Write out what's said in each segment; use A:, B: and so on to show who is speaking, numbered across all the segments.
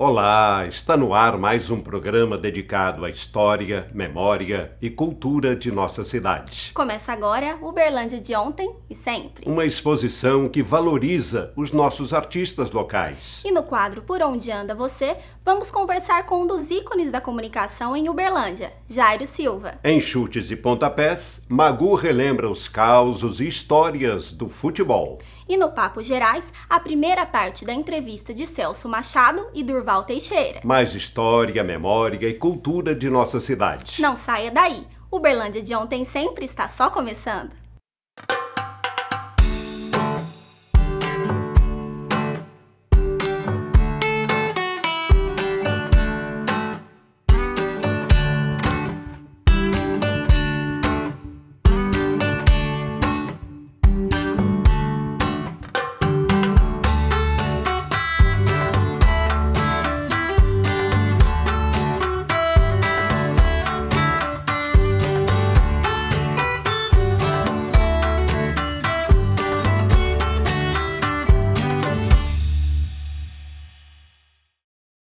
A: Olá, está no ar mais um programa dedicado à história, memória e cultura de nossa cidade.
B: Começa agora Uberlândia de ontem e sempre.
A: Uma exposição que valoriza os nossos artistas locais.
B: E no quadro Por Onde Anda Você, vamos conversar com um dos ícones da comunicação em Uberlândia, Jairo Silva.
A: Em Chutes e Pontapés, Magu relembra os causos e histórias do futebol.
B: E no Papo Gerais, a primeira parte da entrevista de Celso Machado e Durval Teixeira.
A: Mais história, memória e cultura de nossa cidade.
B: Não saia daí, Uberlândia de ontem sempre está só começando.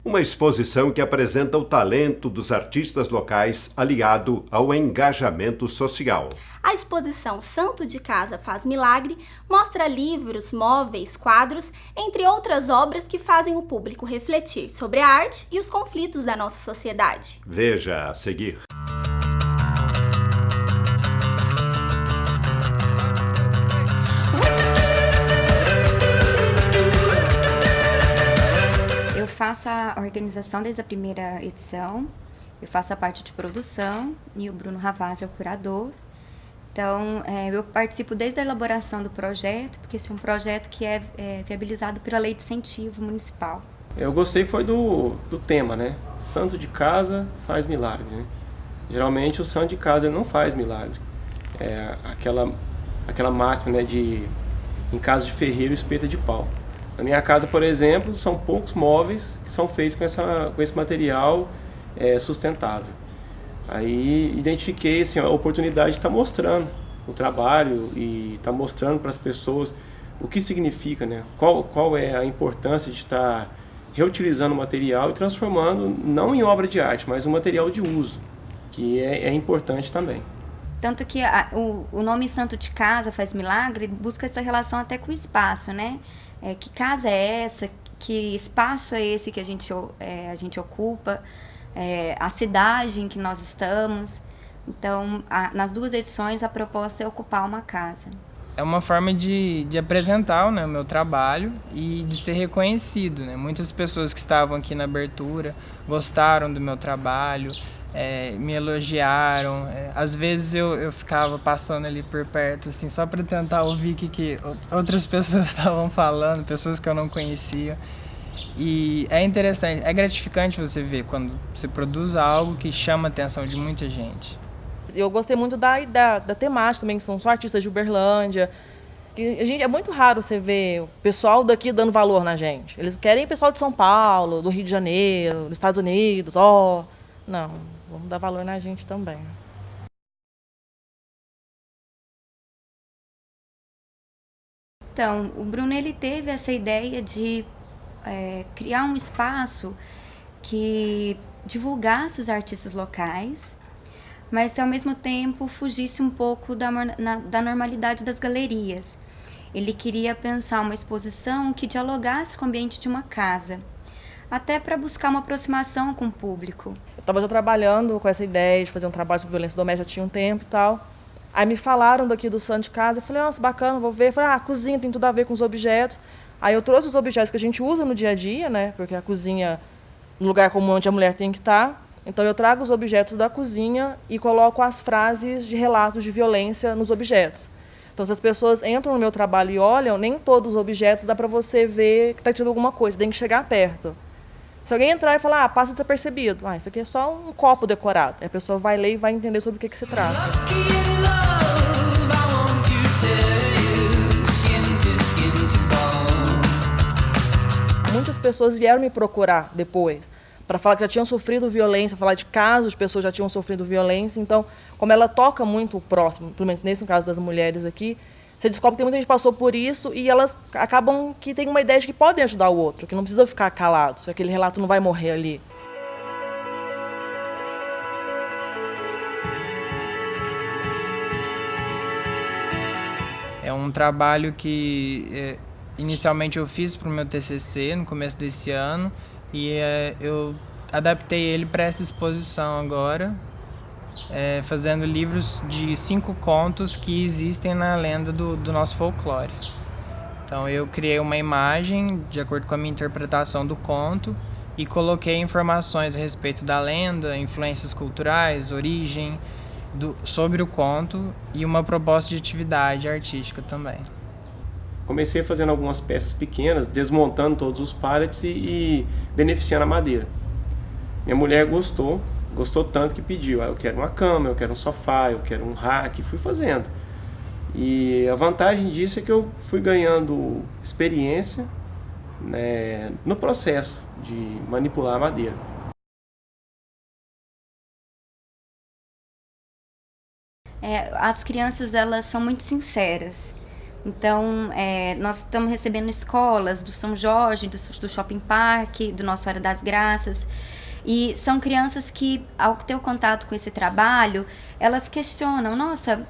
A: Uma exposição que apresenta o talento dos artistas locais aliado ao engajamento social.
B: A exposição Santo de Casa Faz Milagre mostra livros, móveis, quadros, entre outras obras que fazem o público refletir sobre a arte e os conflitos da nossa sociedade.
A: Veja a seguir.
C: Eu faço a organização desde a primeira edição, eu faço a parte de produção e o Bruno Ravazzi é o curador. Então, eu participo desde a elaboração do projeto, porque esse é um projeto que é viabilizado pela Lei de Incentivo Municipal.
D: Eu gostei foi do tema, né? Santo de casa faz milagre, né? Geralmente o santo de casa ele não faz milagre. É aquela máxima, né, de em casa de ferreiro espeta de pau. Na minha casa, por exemplo, são poucos móveis que são feitos com esse material sustentável. Aí identifiquei assim, a oportunidade de estar mostrando o trabalho e estar mostrando para as pessoas o que significa, né? Qual é a importância de estar reutilizando o material e transformando não em obra de arte, mas um material de uso, que é importante também.
C: Tanto que o nome Santo de Casa Faz Milagre busca essa relação até com o espaço, né? Que casa é essa? Que espaço é esse que a gente ocupa? A cidade em que nós estamos. Então, nas duas edições, a proposta é ocupar uma casa.
E: É uma forma de apresentar, né, o meu trabalho e de ser reconhecido, né? Muitas pessoas que estavam aqui na abertura gostaram do meu trabalho, me elogiaram. Às vezes eu ficava passando ali por perto, assim, só para tentar ouvir o que outras pessoas estavam falando, pessoas que eu não conhecia. E é interessante, é gratificante você ver quando você produz algo que chama a atenção de muita gente.
F: Eu gostei muito da temática também, que são só artistas de Uberlândia. É muito raro você ver o pessoal daqui dando valor na gente. Eles querem pessoal de São Paulo, do Rio de Janeiro, dos Estados Unidos, Não, vamos dar valor na gente também.
C: Então, o Bruno ele teve essa ideia de criar um espaço que divulgasse os artistas locais, mas ao mesmo tempo fugisse um pouco da normalidade das galerias. Ele queria pensar uma exposição que dialogasse com o ambiente de uma casa, até para buscar uma aproximação com o público.
F: Eu estava já trabalhando com essa ideia de fazer um trabalho sobre violência doméstica, já tinha um tempo e tal. Aí me falaram daqui do Santo de Casa, eu falei, nossa, bacana, vou ver. Eu falei, a cozinha tem tudo a ver com os objetos. Aí eu trouxe os objetos que a gente usa no dia a dia, né? Porque a cozinha, no lugar comum onde a mulher tem que estar. Então eu trago os objetos da cozinha e coloco as frases de relatos de violência nos objetos. Então se as pessoas entram no meu trabalho e olham, nem todos os objetos dá para você ver que está escrito alguma coisa, tem que chegar perto. Se alguém entrar e falar, passa desapercebido. Isso aqui é só um copo decorado. Aí a pessoa vai ler e vai entender sobre o que se trata. Muitas pessoas vieram me procurar depois para falar que já tinham sofrido violência, falar de casos de pessoas que já tinham sofrido violência. Então, como ela toca muito o próximo, pelo menos nesse caso das mulheres aqui, você descobre que tem muita gente que passou por isso e elas acabam que tem uma ideia de que podem ajudar o outro, que não precisa ficar calado, se aquele relato não vai morrer ali.
E: É um trabalho que inicialmente eu fiz para o meu TCC no começo desse ano e eu adaptei ele para essa exposição agora, fazendo livros de 5 contos que existem na lenda do nosso folclore. Então eu criei uma imagem de acordo com a minha interpretação do conto e coloquei informações a respeito da lenda, influências culturais, origem, sobre o conto e uma proposta de atividade artística também.
D: Comecei fazendo algumas peças pequenas, desmontando todos os pallets e beneficiando a madeira. Minha mulher gostou tanto que pediu, eu quero uma cama, eu quero um sofá, eu quero um rack, fui fazendo. E a vantagem disso é que eu fui ganhando experiência, né, no processo de manipular a madeira.
C: As crianças, elas são muito sinceras. Então, nós estamos recebendo escolas do São Jorge, do Shopping Park, do Nossa Hora das Graças. E são crianças que, ao ter o contato com esse trabalho, elas questionam, nossa,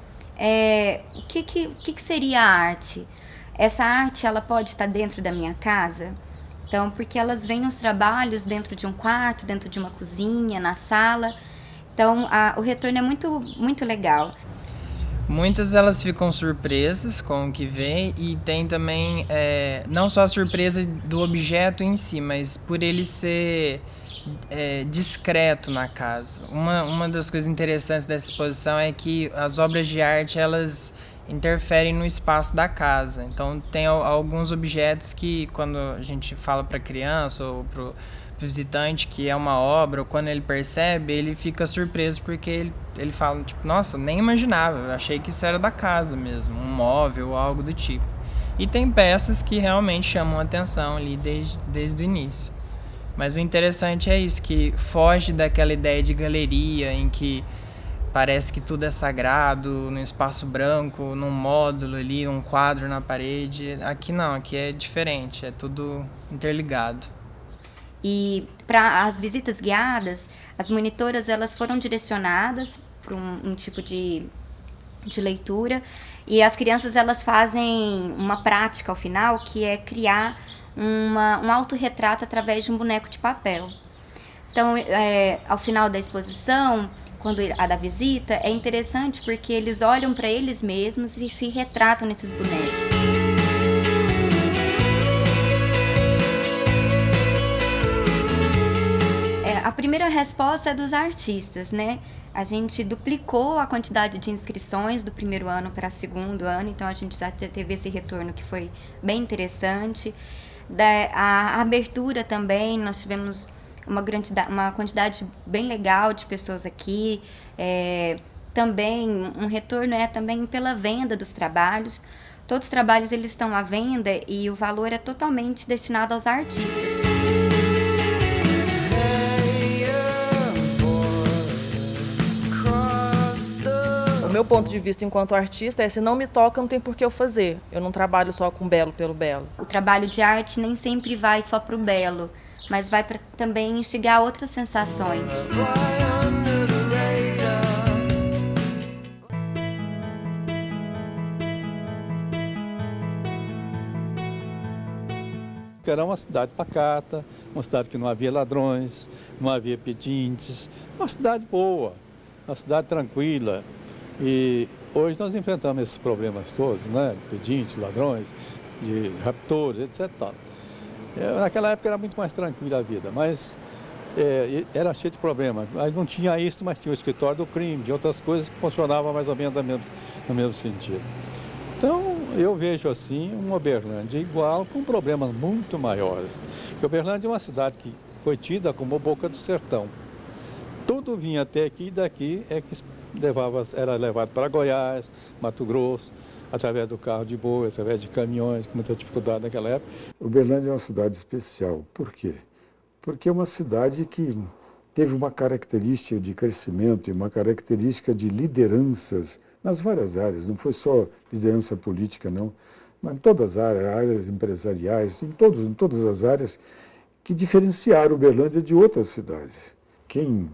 C: o que seria a arte? Essa arte, ela pode estar dentro da minha casa? Então, porque elas veem os trabalhos dentro de um quarto, dentro de uma cozinha, na sala. Então, o retorno é muito, muito legal.
E: Muitas elas ficam surpresas com o que vem e tem também não só a surpresa do objeto em si, mas por ele ser discreto na casa. Uma das coisas interessantes dessa exposição é que as obras de arte elas interferem no espaço da casa. Então tem alguns objetos que quando a gente fala para a criança ou para o visitante que é uma obra, ou quando ele percebe, ele fica surpreso porque ele fala, tipo, nossa, nem imaginava, eu achei que isso era da casa mesmo, um móvel ou algo do tipo. E tem peças que realmente chamam a atenção ali desde o início. Mas o interessante é isso, que foge daquela ideia de galeria em que parece que tudo é sagrado, num espaço branco, num módulo ali, um quadro na parede. Aqui não, aqui é diferente, é tudo interligado.
C: E para as visitas guiadas, as monitoras elas foram direcionadas para um tipo de leitura e as crianças elas fazem uma prática ao final que é criar um autorretrato através de um boneco de papel. Então, ao final da exposição, quando a da visita, é interessante porque eles olham para eles mesmos e se retratam nesses bonecos. A primeira resposta é dos artistas, né? A gente duplicou a quantidade de inscrições do primeiro ano para o segundo ano, então a gente já teve esse retorno que foi bem interessante. A abertura também, nós tivemos uma quantidade bem legal de pessoas aqui. Também um retorno também pela venda dos trabalhos. Todos os trabalhos eles estão à venda e o valor é totalmente destinado aos artistas.
F: O meu ponto de vista enquanto artista se não me toca, não tem por que eu fazer. Eu não trabalho só com belo pelo belo.
C: O trabalho de arte nem sempre vai só para o belo, mas vai para também instigar outras sensações.
G: Era uma cidade pacata, uma cidade que não havia ladrões, não havia pedintes, uma cidade boa, uma cidade tranquila. E hoje nós enfrentamos esses problemas todos, né? Pedintes, ladrões, de raptores, etc. Naquela época era muito mais tranquila a vida, mas era cheio de problemas. Aí não tinha isso, mas tinha o escritório do crime, de outras coisas que funcionavam mais ou menos no mesmo sentido. Então, eu vejo assim uma Uberlândia igual, com problemas muito maiores. Porque Uberlândia é uma cidade que foi tida como boca do sertão. Tudo vinha até aqui e daqui é que era levado para Goiás, Mato Grosso, através do carro de boi, através de caminhões, com muita dificuldade naquela época.
H: Uberlândia é uma cidade especial. Por quê? Porque é uma cidade que teve uma característica de crescimento e uma característica de lideranças nas várias áreas, não foi só liderança política, não, mas em todas as áreas empresariais, em todas as áreas que diferenciaram Uberlândia de outras cidades. Quem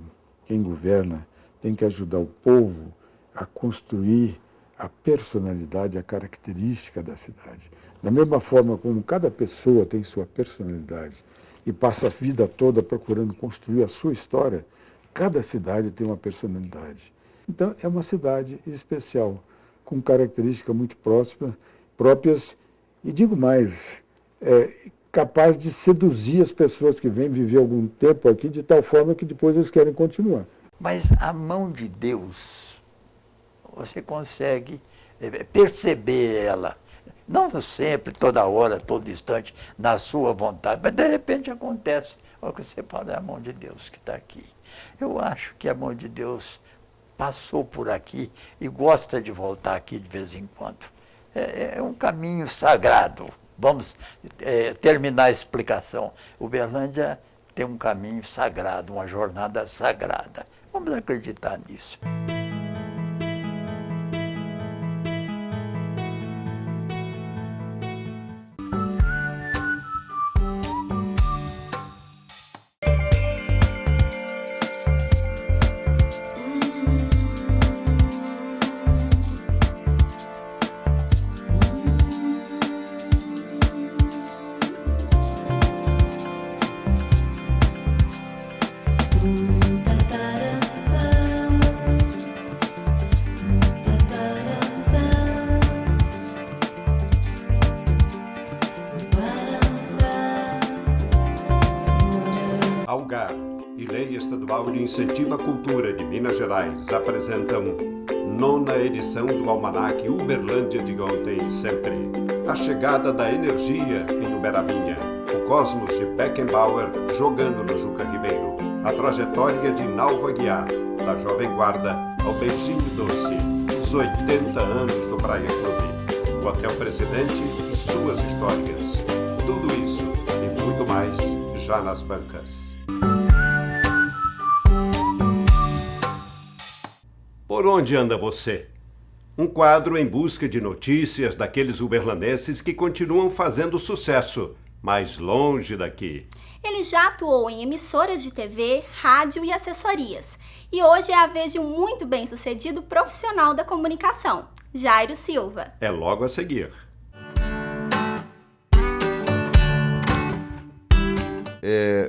H: governa tem que ajudar o povo a construir a personalidade, a característica da cidade. Da mesma forma como cada pessoa tem sua personalidade e passa a vida toda procurando construir a sua história, cada cidade tem uma personalidade. Então, é uma cidade especial, com características muito próprias e, digo mais, capaz de seduzir as pessoas que vêm viver algum tempo aqui, de tal forma que depois eles querem continuar.
I: Mas a mão de Deus, você consegue perceber ela, não sempre, toda hora, todo instante, na sua vontade, mas de repente acontece. O que você fala é a mão de Deus que está aqui. Eu acho que a mão de Deus passou por aqui e gosta de voltar aqui de vez em quando. É um caminho sagrado. Vamos terminar a explicação. Uberlândia tem um caminho sagrado, uma jornada sagrada. Vamos acreditar nisso.
A: Algar e Lei Estadual de Incentivo à Cultura de Minas Gerais apresentam 9ª edição do Almanaque Uberlândia de ontem e sempre. A chegada da energia em Uberabinha, o cosmos de Beckenbauer jogando no Juca Ribeiro, a trajetória de Nalva Guiar, da Jovem Guarda ao Beijinho Doce, os 80 anos do Praia Clube, o Hotel Presidente e suas histórias. Tudo isso e muito mais já nas bancas. Por onde anda você? Um quadro em busca de notícias daqueles uberlandenses que continuam fazendo sucesso, mais longe daqui.
B: Ele já atuou em emissoras de TV, rádio e assessorias. E hoje é a vez de um muito bem-sucedido profissional da comunicação, Jairo Silva.
A: É logo a seguir.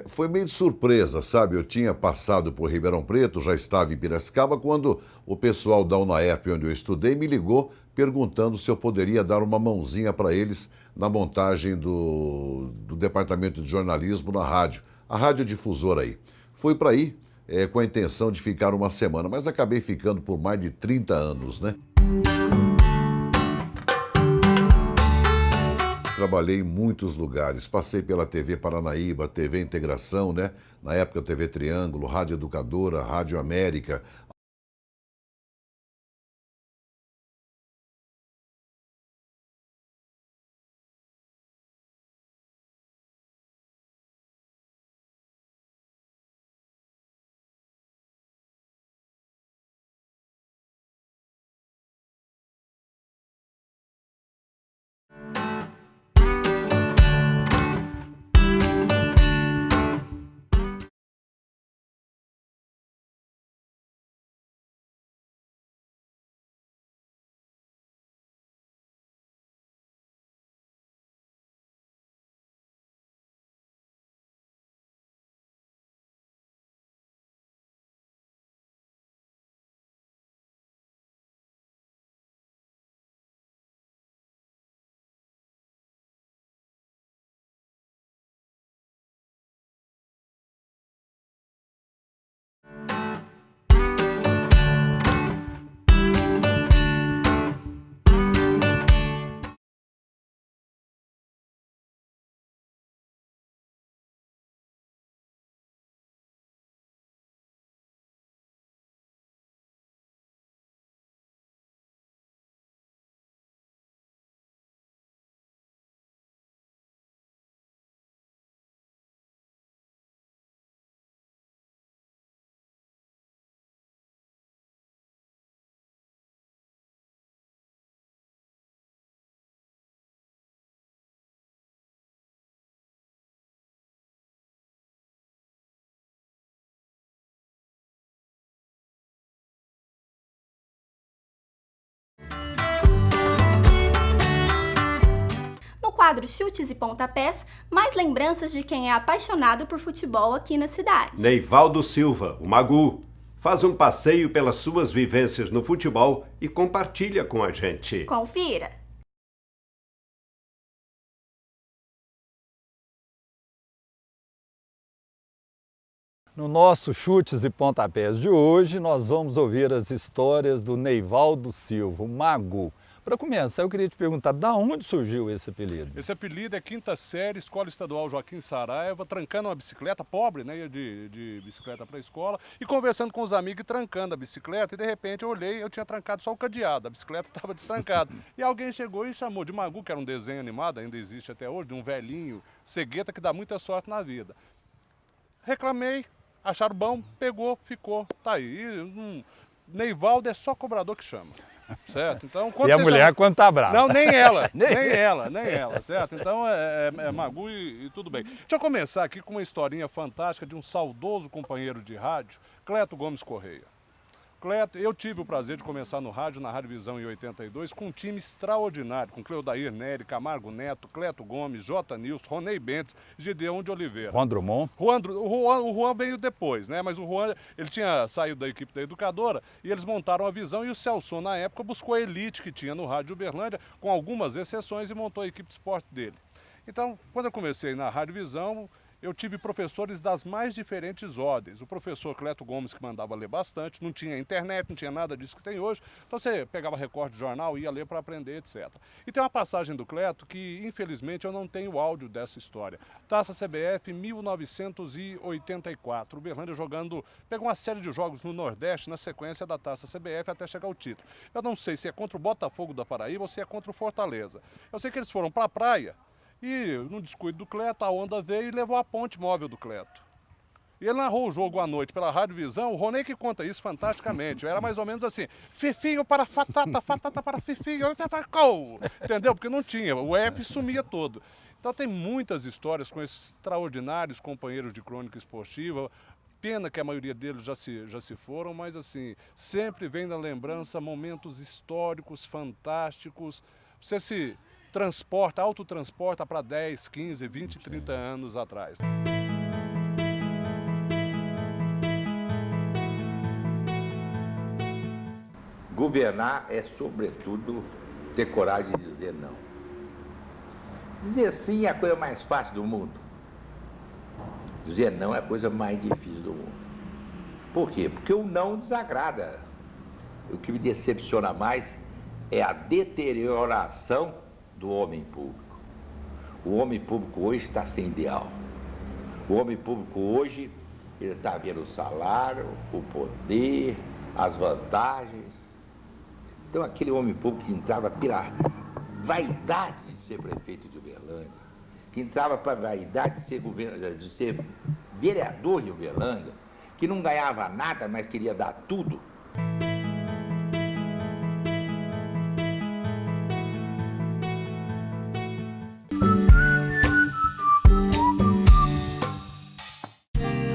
J: Foi meio de surpresa, sabe? Eu tinha passado por Ribeirão Preto, já estava em Piracicaba, quando o pessoal da UNAERP, onde eu estudei, me ligou perguntando se eu poderia dar uma mãozinha para eles na montagem do departamento de jornalismo na rádio, a radiodifusora aí. Fui para aí com a intenção de ficar uma semana, mas acabei ficando por mais de 30 anos, né? Trabalhei em muitos lugares, passei pela TV Paranaíba, TV Integração, né? Na época TV Triângulo, Rádio Educadora, Rádio América,
B: quadro Chutes e Pontapés, mais lembranças de quem é apaixonado por futebol aqui na cidade.
A: Neivaldo Silva, o Magu, faz um passeio pelas suas vivências no futebol e compartilha com a gente.
B: Confira!
K: No nosso Chutes e Pontapés de hoje, nós vamos ouvir as histórias do Neivaldo Silva, o Magu. Para começar, eu queria te perguntar, da onde surgiu esse apelido?
L: Esse apelido é quinta série, Escola Estadual Joaquim Saraiva, trancando uma bicicleta, pobre, né, ia de bicicleta para a escola, e conversando com os amigos e trancando a bicicleta, e de repente eu olhei, eu tinha trancado só o cadeado, a bicicleta estava destrancada. E alguém chegou e chamou de Magu, que era um desenho animado, ainda existe até hoje, de um velhinho cegueta que dá muita sorte na vida. Reclamei, acharam bom, pegou, ficou, tá aí. Neivaldo é só cobrador que chama. Certo? Então,
K: e a mulher quando tá brava?
L: Não, nem ela, nem ela, certo? Então é Magu e tudo bem. Deixa eu começar aqui com uma historinha fantástica de um saudoso companheiro de rádio, Cleto Gomes Correia. Cleto, eu tive o prazer de começar no rádio, na Rádio Visão em 82, com um time extraordinário, com Cleodair Nery, Camargo Neto, Cleto Gomes, J. Nilson, Ronei Bentes, Gideão de Oliveira.
K: Juan Drummond?
L: O Juan veio depois, né? Mas o Juan, ele tinha saído da equipe da Educadora e eles montaram a Visão e o Celso, na época, buscou a elite que tinha no rádio Uberlândia, com algumas exceções, e montou a equipe de esporte dele. Então, quando eu comecei na Rádio Visão, eu tive professores das mais diferentes ordens. O professor Cleto Gomes, que mandava ler bastante, não tinha internet, não tinha nada disso que tem hoje. Então você pegava recorte de jornal, ia ler para aprender, etc. E tem uma passagem do Cleto que, infelizmente, eu não tenho áudio dessa história. Taça CBF 1984. O Uberlândia jogando, pegou uma série de jogos no Nordeste na sequência da Taça CBF até chegar ao título. Eu não sei se é contra o Botafogo da Paraíba ou se é contra o Fortaleza. Eu sei que eles foram para a praia. E, no descuido do Cleto, a onda veio e levou a ponte móvel do Cleto. E ele narrou o jogo à noite pela Rádio Visão, o Ronei que conta isso fantasticamente. Era mais ou menos assim, fifinho para fatata, fatata para fifinho, entendeu? Porque não tinha, o F sumia todo. Então tem muitas histórias com esses extraordinários companheiros de crônica esportiva. Pena que a maioria deles já se foram, mas assim, sempre vem na lembrança momentos históricos, fantásticos. Você se transporta, autotransporta para 10, 15, 20, 30 anos atrás.
M: Governar é, sobretudo, ter coragem de dizer não. Dizer sim é a coisa mais fácil do mundo. Dizer não é a coisa mais difícil do mundo. Por quê? Porque o não desagrada. O que me decepciona mais é a deterioração do homem público. O homem público hoje está sem ideal. O homem público hoje, ele está vendo o salário, o poder, as vantagens. Então aquele homem público que entrava pela vaidade de ser prefeito de Uberlândia, que entrava para a vaidade de ser vereador de Uberlândia, que não ganhava nada, mas queria dar tudo.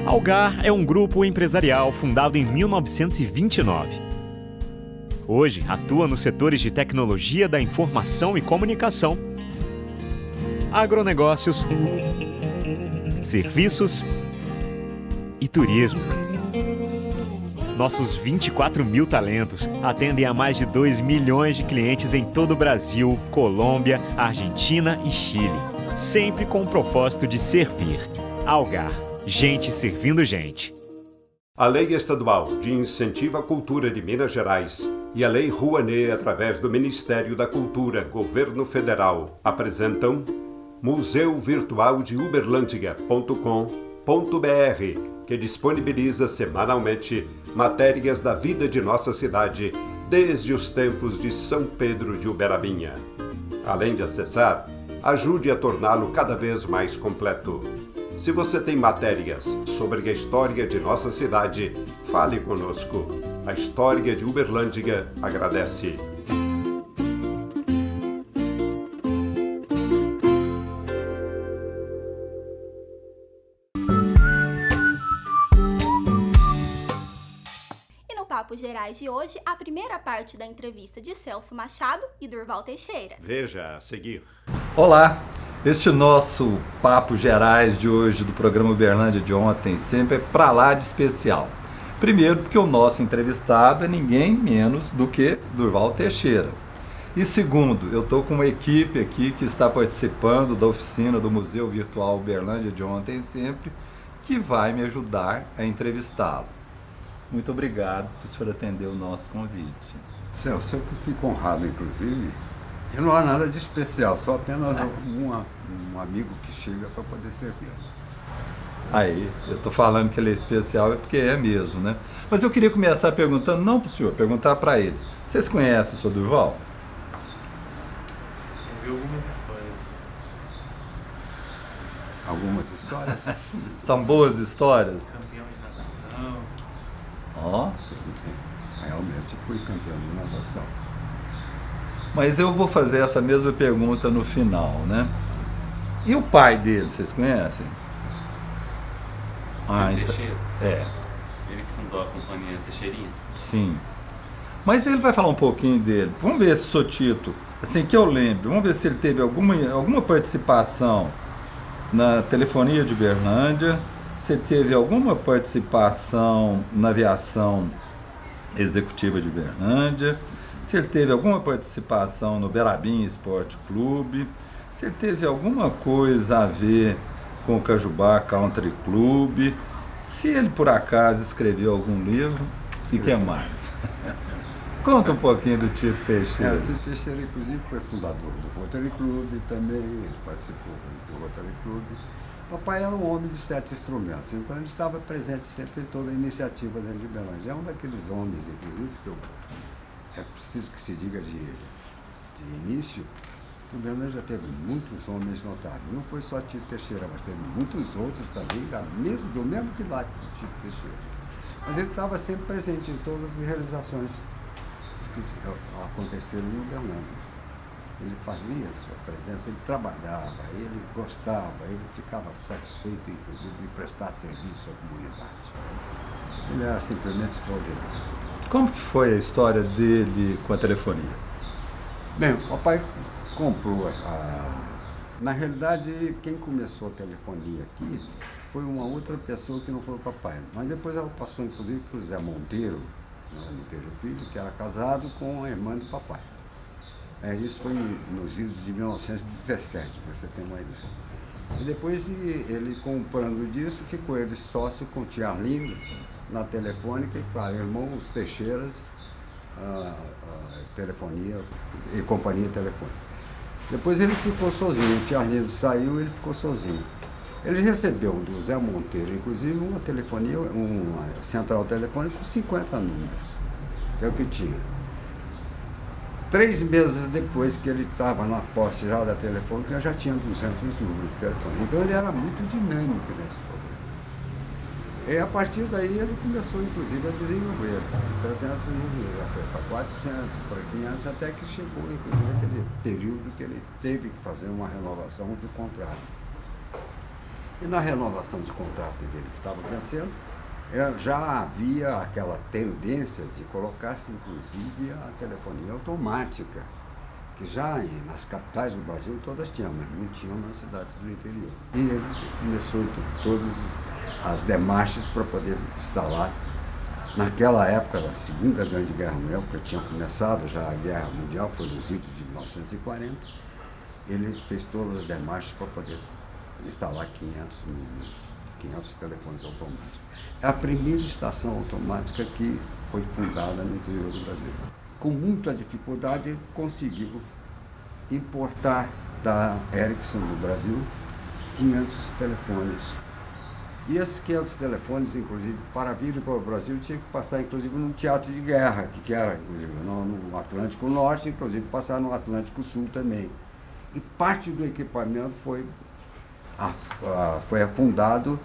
N: Algar é um grupo empresarial fundado em 1929. Hoje atua nos setores de tecnologia da informação e comunicação, agronegócios, serviços e turismo. Nossos 24 mil talentos atendem a mais de 2 milhões de clientes em todo o Brasil, Colômbia, Argentina e Chile, sempre com o propósito de servir. Algar. Gente servindo gente.
A: A Lei Estadual de Incentivo à Cultura de Minas Gerais e a Lei Rouanet, através do Ministério da Cultura, Governo Federal, apresentam Museu Virtual de Uberlândia.com.br, que disponibiliza semanalmente matérias da vida de nossa cidade desde os tempos de São Pedro de Uberabinha. Além de acessar, ajude a torná-lo cada vez mais completo. Se você tem matérias sobre a história de nossa cidade, fale conosco. A História de Uberlândia agradece.
B: E no Papo Gerais de hoje, a primeira parte da entrevista de Celso Machado e Durval Teixeira.
A: Veja a seguir.
K: Olá, este nosso Papo Gerais de hoje do programa Uberlândia de ontem sempre é pra lá de especial. Primeiro porque o nosso entrevistado é ninguém menos do que Durval Teixeira. E segundo, eu estou com uma equipe aqui que está participando da oficina do Museu Virtual Uberlândia de ontem sempre, que vai me ajudar a entrevistá-lo. Muito obrigado por senhor atender o nosso convite.
O: Celso, eu fico honrado, inclusive. E não há nada de especial, só apenas um amigo que chega para poder servir.
K: Aí, eu estou falando que ele é especial é porque é mesmo, né? Mas eu queria começar perguntando, não para o senhor, perguntar para eles. Vocês conhecem o senhor Durval?
P: Eu vi algumas histórias.
O: Algumas histórias?
K: São boas histórias?
P: Campeão de natação.
K: Ó.
O: Realmente fui campeão de natação.
K: Mas eu vou fazer essa mesma pergunta no final, né? E o pai dele, vocês conhecem?
P: Teixeira?
K: É.
P: Ele que fundou a companhia Teixeirinha?
K: Sim. Mas ele vai falar um pouquinho dele. Vamos ver se o seu Tito, assim que eu lembro, vamos ver se ele teve alguma participação na telefonia de Uberlândia, se ele teve alguma participação na aviação executiva de Uberlândia, se ele teve alguma participação no Berabim Esporte Clube, se ele teve alguma coisa a ver com o Cajubá Country Club, se ele por acaso escreveu algum livro, se quer mais. Conta um pouquinho do Tito Teixeira.
O: O Tito Teixeira, inclusive, foi fundador do Rotary Club também, ele participou do Rotary Club. O papai era um homem de 7 instrumentos, então ele estava presente sempre em toda a iniciativa dentro de Uberlândia. É um daqueles homens, inclusive, que é preciso que se diga de início, o Uberlândia já teve muitos homens notáveis. Não foi só Tito Teixeira, mas teve muitos outros também, do mesmo quilate de Tito Teixeira. Mas ele estava sempre presente em todas as realizações que aconteceram no Uberlândia. Ele fazia a sua presença, ele trabalhava, ele gostava, ele ficava satisfeito, inclusive, de prestar serviço à comunidade. Ele era simplesmente extraordinário.
K: Como que foi a história dele com a telefonia?
O: Bem, o papai comprou Na realidade, quem começou a telefonia aqui foi uma outra pessoa que não foi o papai. Mas depois ela passou, inclusive, para o Zé Monteiro, Monteiro Filho, que era casado com a irmã do papai. Isso foi nos idos de 1917, para você ter uma ideia. E depois ele comprando disso, ficou ele sócio com o tia Arlindo na telefônica e claro, irmãos Teixeiras, telefonia e companhia telefônica. Depois ele ficou sozinho, o tia Arlindo saiu e ele ficou sozinho. Ele recebeu do Zé Monteiro, inclusive, uma telefonia, uma central telefônica com 50 números, que é o que tinha. 3 meses depois que ele estava na posse já da telefônica, já tinha 200 números de telefone. Então ele era muito dinâmico nesse programa. E a partir daí ele começou, inclusive, a desenvolver 300 números, para 400, para 500, até que chegou, inclusive, aquele período que ele teve que fazer uma renovação de contrato. E na renovação de contrato dele que estava vencendo, já havia aquela tendência de colocar-se, inclusive, a telefonia automática, que já nas capitais do Brasil todas tinham, mas não tinham nas cidades do interior. E ele começou então, todas as demarches para poder instalar. Naquela época, a Segunda Grande Guerra Mundial, porque tinha começado já a Guerra Mundial, foi nos idos de 1940, ele fez todas as demarches para poder instalar 500 telefones automáticos. É a primeira estação automática que foi fundada no interior do Brasil. Com muita dificuldade, ele conseguiu importar da Ericsson no Brasil 500 telefones. E esses 500 telefones, inclusive, para vir para o Brasil, tinha que passar, inclusive, num teatro de guerra, que era, inclusive, no Atlântico Norte, inclusive, passar no Atlântico Sul também. E parte do equipamento foi afundado,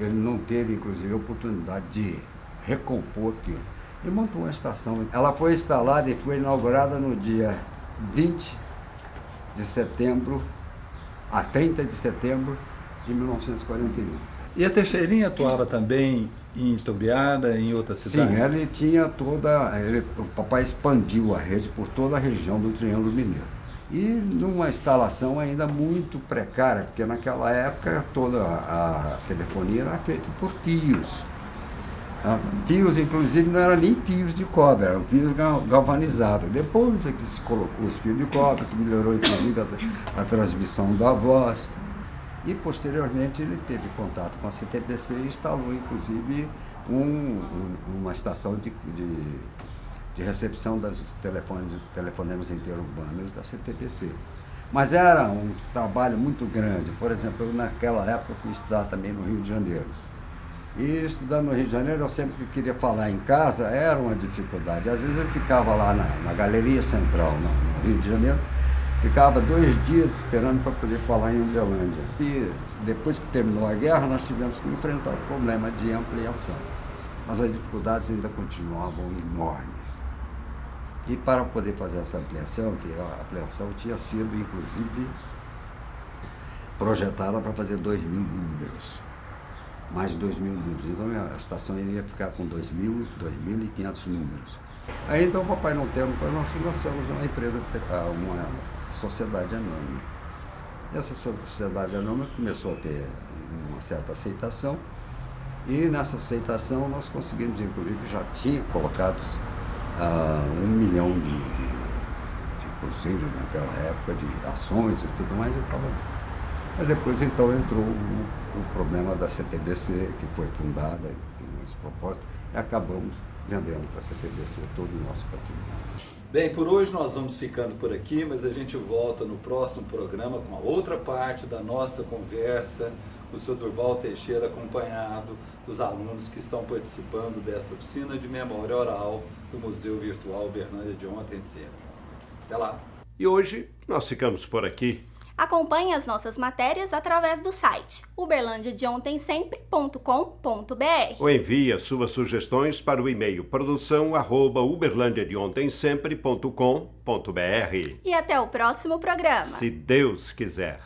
O: ele não teve, inclusive, a oportunidade de recompor aquilo. E montou uma estação. Ela foi instalada e foi inaugurada no dia 20 de setembro a 30 de setembro de 1941.
K: E a Teixeirinha atuava também em Itubiara, em outras cidades?
O: Sim, ele tinha o papai expandiu a rede por toda a região do Triângulo Mineiro. E numa instalação ainda muito precária, porque naquela época toda a telefonia era feita por fios. Fios, inclusive, não eram nem fios de cobre, eram fios galvanizados. Depois é que se colocou os fios de cobre, que melhorou, inclusive, a transmissão da voz. E, posteriormente, ele teve contato com a CTBC e instalou, inclusive, uma estação de recepção dos telefonemas interurbanos da CTBC. Mas era um trabalho muito grande. Por exemplo, eu, naquela época, fui estudar também no Rio de Janeiro. E estudando no Rio de Janeiro, eu sempre queria falar em casa, era uma dificuldade. Às vezes eu ficava lá na Galeria Central, no Rio de Janeiro, ficava 2 dias esperando para poder falar em Uberlândia. E depois que terminou a guerra, nós tivemos que enfrentar o problema de ampliação. Mas as dificuldades ainda continuavam enormes. E para poder fazer essa ampliação, que a ampliação tinha sido, inclusive, projetada para fazer 2.000 números. Mais de 2.000 números. Então a estação iria ficar com 2.500 números. Aí então, o papai não tendo, nós lançamos uma empresa, uma sociedade anônima. E essa sociedade anônima começou a ter uma certa aceitação. E nessa aceitação nós conseguimos, inclusive, já tinha colocados 1 milhão de cruzeiros naquela época, de ações e tudo mais, e estava. Mas depois então entrou o problema da CTBC, que foi fundada com esse propósito, e acabamos vendendo para a CTBC todo o nosso patrimônio.
K: Bem, por hoje nós vamos ficando por aqui, mas a gente volta no próximo programa com a outra parte da nossa conversa, com o Sr. Durval Teixeira, acompanhado dos alunos que estão participando dessa oficina de memória oral do Museu Virtual Uberlândia de Ontem Sempre. Até lá!
A: E hoje nós ficamos por aqui.
B: Acompanhe as nossas matérias através do site uberlandiadeontensempre.com.br
A: ou envie as suas sugestões para o e-mail produção@uberlandiadeontensempre.com.br.
B: E até o próximo programa.
A: Se Deus quiser.